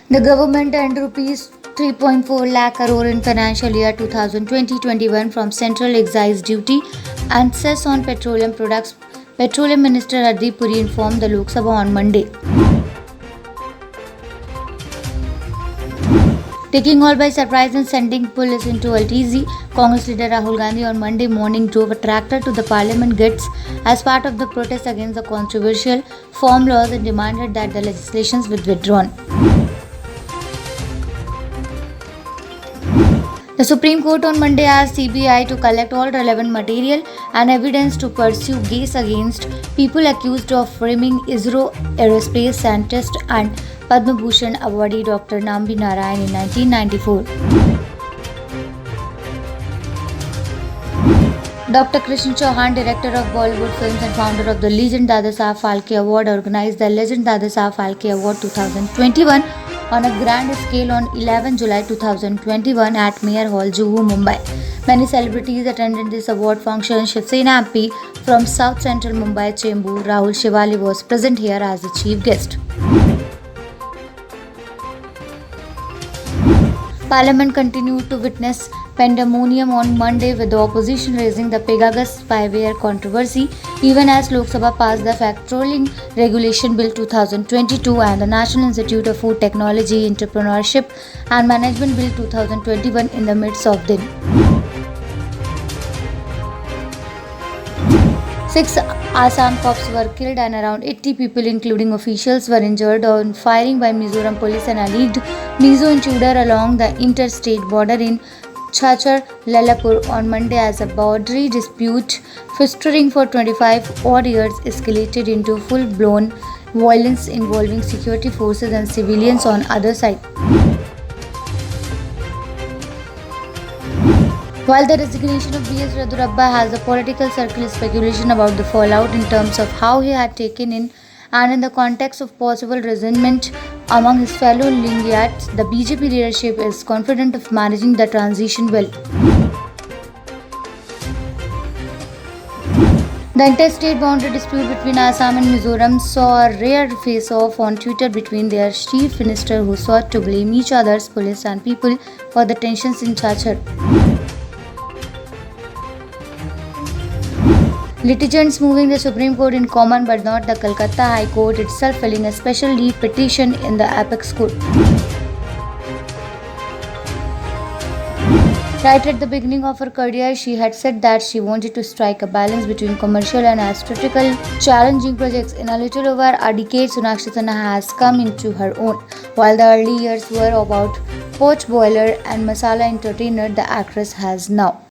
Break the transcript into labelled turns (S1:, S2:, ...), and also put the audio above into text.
S1: The government earned rupees 3.4 lakh crore in financial year 2020-21 from central excise duty and cess on petroleum products. Petroleum Minister Hardeep Puri informed the Lok Sabha on Monday. Taking all by surprise and sending police into a tizzy, Congress leader Rahul Gandhi on Monday morning drove a tractor to the Parliament gates as part of the protest against the controversial farm laws and demanded that the legislation be withdrawn. The Supreme Court on Monday asked CBI to collect all relevant material and evidence to pursue case against people accused of framing ISRO aerospace scientist and Padma Bhushan awardee Dr. Nambi Narayan in 1994. Dr. Krishan Chauhan, director of Bollywood films and founder of the Legend Dada Saab Phalke Award, organized the Legend Dada Saab Phalke Award 2021 on a grand scale on 11 July 2021 at Mayor Hall, Juhu, Mumbai. Many celebrities attended this award function. Shiv Sena MP from South Central Mumbai, Chembur, Rahul Shivali was present here as the chief guest. Parliament continued to witness pandemonium on Monday with the opposition raising the Pegasus spyware controversy even as Lok Sabha passed the Factoring Regulation Bill 2022 and the National Institute of Food Technology, Entrepreneurship and Management Bill 2021 in the midst of them. 6 Assam cops were killed and around 80 people including officials were injured on firing by Mizoram police and alleged Mizo intruder along the interstate border in Chachar, Lalapur on Monday as a boundary dispute festering for 25 odd years escalated into full-blown violence involving security forces and civilians on other side. While the resignation of B.S. Yediyurappa has a political circle speculation about the fallout in terms of how he had taken in and in the context of possible resentment among his fellow Lingayats, the BJP leadership is confident of managing the transition well. The interstate boundary dispute between Assam and Mizoram saw a rare face-off on Twitter between their chief minister who sought to blame each other's police and people for the tensions in Chachar. Litigants moving the Supreme Court in common but not the Calcutta High Court itself filing a special leave petition in the Apex Court. Right at the beginning of her career, she had said that she wanted to strike a balance between commercial and aesthetical challenging projects. In a little over a decade, Sonakshi Sinha has come into her own. While the early years were about Poach Boiler and Masala Entertainer, the actress has now